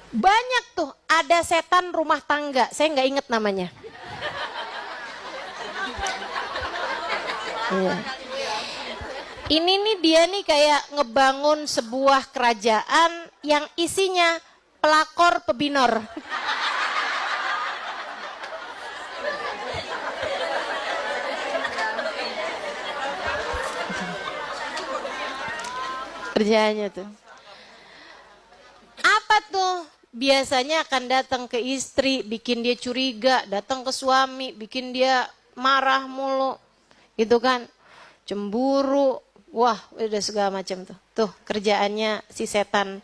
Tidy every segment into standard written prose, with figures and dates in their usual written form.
Banyak tuh, ada setan rumah tangga, saya nggak inget namanya. Iya. Ini nih dia nih kayak ngebangun sebuah kerajaan yang isinya pelakor pebinor. Kerjaannya tuh. Apa tuh? Biasanya akan datang ke istri, bikin dia curiga, datang ke suami, bikin dia marah mulu. Gitu kan? Cemburu. Wah, udah segala macam tuh. Tuh, kerjaannya si setan.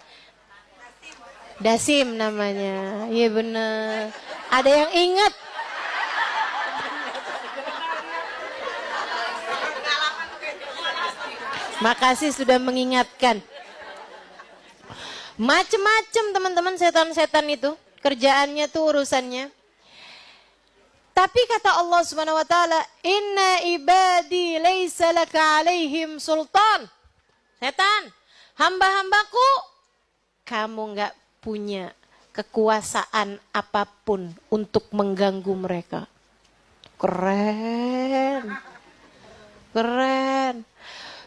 Dasim namanya. Iya bener. Ada yang ingat? Makasih sudah mengingatkan. Macem-macem teman-teman setan-setan itu. Kerjaannya tuh urusannya. Tapi kata Allah Subhanahu wa taala, "Inna ibadi laisa laka 'alaihim sultan." Setan, hamba-hambaku, kamu enggak punya kekuasaan apapun untuk mengganggu mereka. Keren. Keren.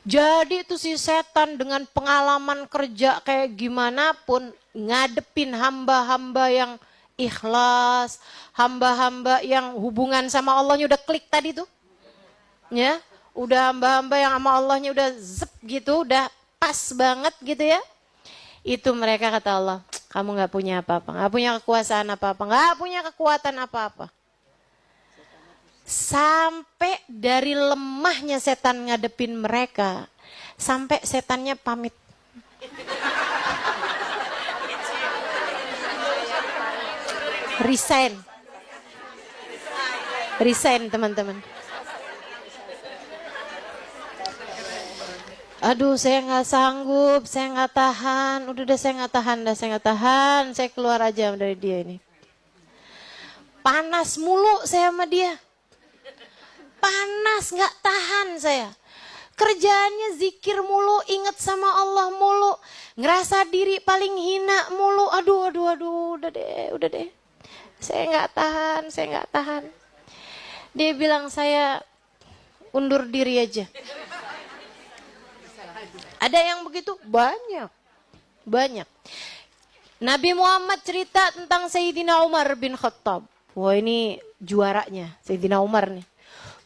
Jadi itu si setan dengan pengalaman kerja kayak gimana pun ngadepin hamba-hamba yang ikhlas, hamba-hamba yang hubungan sama Allahnya udah klik tadi tuh. Ya, udah hamba-hamba yang sama Allahnya udah zep gitu, udah pas banget gitu ya. Itu mereka kata Allah, kamu gak punya apa-apa, gak punya kekuasaan apa-apa, gak punya kekuatan apa-apa. Sampai dari lemahnya setan ngadepin mereka, sampai setannya pamit. Resign. Resign teman-teman. Aduh saya gak sanggup, saya gak tahan. Udah deh saya gak tahan, saya keluar aja dari dia ini. Panas mulu saya sama dia. Panas gak tahan saya. Kerjaannya zikir mulu, ingat sama Allah mulu. Ngerasa diri paling hina mulu. Aduh, udah deh. Saya nggak tahan. Dia bilang saya undur diri aja. Ada yang begitu? Banyak. Nabi Muhammad cerita tentang Sayyidina Umar bin Khattab. Wah ini juaranya Sayyidina Umar nih.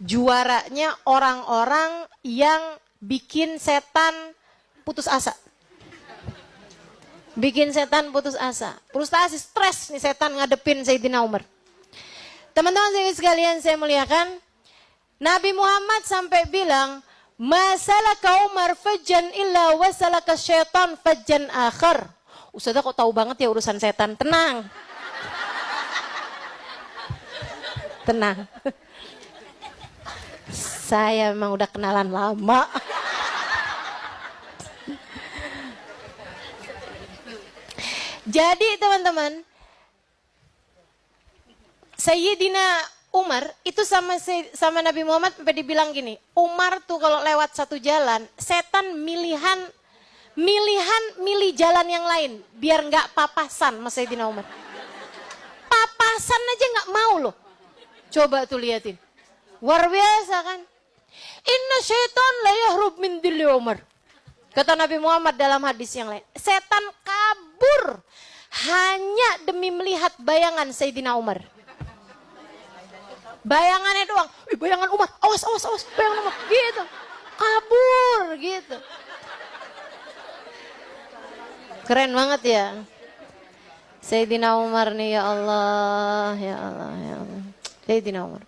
Juaranya orang-orang yang bikin setan putus asa. Frustasi, stres nih setan ngadepin Sayyidina Umar. Teman-teman sekalian saya muliakan, Nabi Muhammad sampai bilang, "Masalaka Umar fajjan illa wasalaka syaitan fajjan akhar." Ustazah kok tahu banget ya urusan setan? Tenang. Saya memang udah kenalan lama. Jadi teman-teman, Sayyidina Umar itu sama Nabi Muhammad sampai dibilang gini, Umar tuh kalau lewat satu jalan, setan milih jalan yang lain biar nggak papasan sama Sayyidina Umar. Papasan aja nggak mau loh. Coba tuh liatin, luar biasa kan? Inna syaitan la yahrub min dilli Umar. Kata Nabi Muhammad dalam hadis yang lain, setan kabur hanya demi melihat bayangan Sayyidina Umar. Bayangannya doang. Bayangan Umar, awas, bayangan Umar, gitu. Kabur, gitu. Keren banget ya. Sayyidina Umar nih, ya Allah. Sayyidina Umar.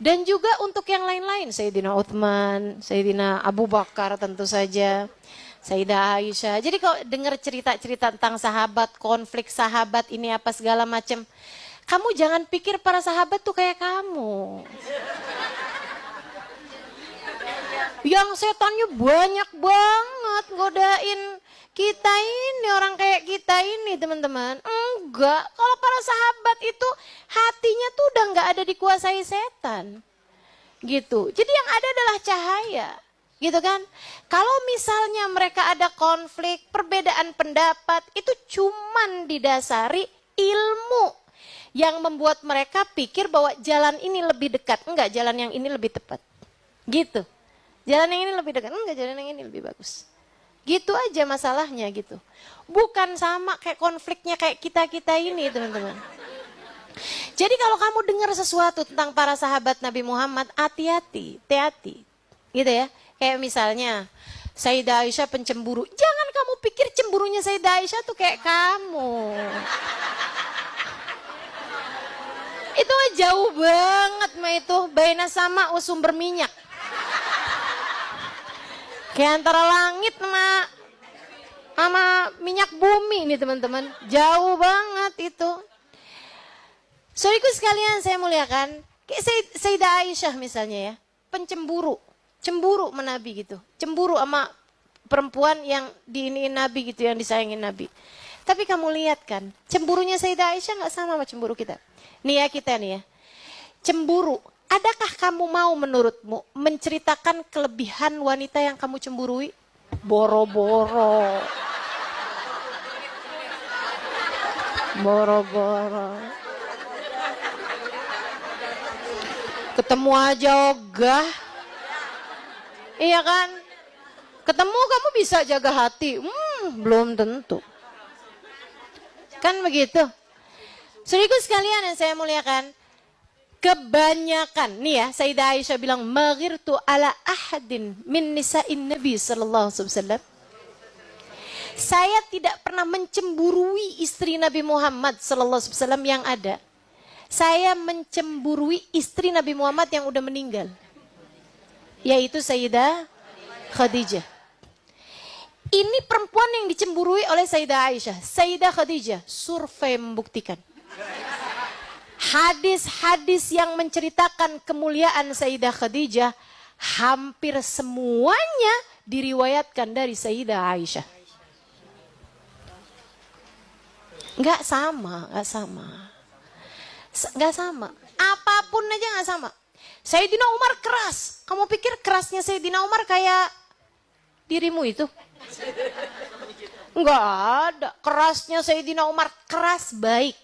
Dan juga untuk yang lain-lain, Sayyidina Uthman, Sayyidina Abu Bakar tentu saja, Sayyidah Aisyah. Jadi kalau dengar cerita-cerita tentang sahabat, konflik sahabat ini apa segala macam, kamu jangan pikir para sahabat tuh kayak kamu. Yang setannya banyak banget godain kita ini, orang kayak kita ini teman-teman. Enggak, kalau para sahabat itu hatinya tuh udah gak ada dikuasai setan. Gitu, jadi yang ada adalah cahaya. Gitu kan? Kalau misalnya mereka ada konflik, perbedaan pendapat, itu cuman didasari ilmu yang membuat mereka pikir bahwa jalan ini lebih dekat. Enggak, jalan yang ini lebih tepat. Gitu. Jalan yang ini lebih dekat. Enggak, jalan yang ini lebih bagus. Gitu aja masalahnya gitu. Bukan sama kayak konfliknya kayak kita-kita ini, teman-teman. Jadi kalau kamu dengar sesuatu tentang para sahabat Nabi Muhammad, hati-hati, hati-hati. Gitu ya. Kayak misalnya, Sayyidah Aisyah pencemburu. Jangan kamu pikir cemburunya Sayyidah Aisyah tuh kayak kamu. Itu mah jauh banget mah itu. Baina sama sumber minyak. Kayak antara langit sama minyak bumi nih teman-teman. Jauh banget itu. Saudaraku sekalian saya muliakan. Kayak Sayyidah Aisyah misalnya ya. Pencemburu. Cemburu sama Nabi gitu. Cemburu sama perempuan yang diiniin Nabi gitu, yang disayangin Nabi. Tapi kamu lihat kan, cemburunya Sayyidah Aisyah gak sama cemburu kita. Nih ya kita nih ya. Cemburu. Adakah kamu mau menurutmu menceritakan kelebihan wanita yang kamu cemburui? Boro-boro. Boro-boro. Ketemu aja ogah. Iya kan? Ketemu kamu bisa jaga hati. Belum tentu. Kan begitu. Saudaraku sekalian yang saya muliakan. Kebanyakan. Nih ya, Sayyidah Aisyah bilang. Maghirtu ala ahadin min nisa'in Nabi sallallahu alaihi wasallam. Saya tidak pernah mencemburui istri Nabi Muhammad sallallahu alaihi wasallam yang ada. Saya mencemburui istri Nabi Muhammad yang udah meninggal. Yaitu Sayyidah Khadijah. Ini perempuan yang dicemburui oleh Sayyidah Aisyah. Sayyidah Khadijah, survei membuktikan. Hadis-hadis yang menceritakan kemuliaan Sayyidah Khadijah, hampir semuanya diriwayatkan dari Sayyidah Aisyah. Enggak sama. Enggak sama. Apapun aja enggak sama. Sayyidina Umar keras. Kamu pikir kerasnya Sayyidina Umar kayak dirimu itu? Enggak ada. Kerasnya Sayyidina Umar keras baik.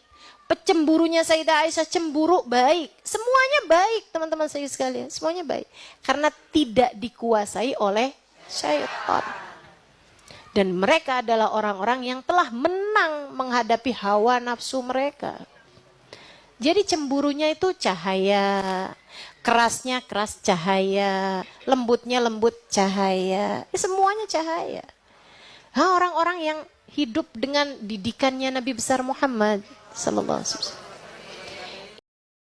Pecemburunya Sayyidah Aisyah cemburu baik. Semuanya baik teman-teman saya sekalian. Semuanya baik. Karena tidak dikuasai oleh syaitan. Dan mereka adalah orang-orang yang telah menang menghadapi hawa nafsu mereka. Jadi cemburunya itu cahaya. Kerasnya keras cahaya, lembutnya lembut cahaya, semuanya cahaya. Orang-orang yang hidup dengan didikannya Nabi besar Muhammad sallallahu alaihi wasallam.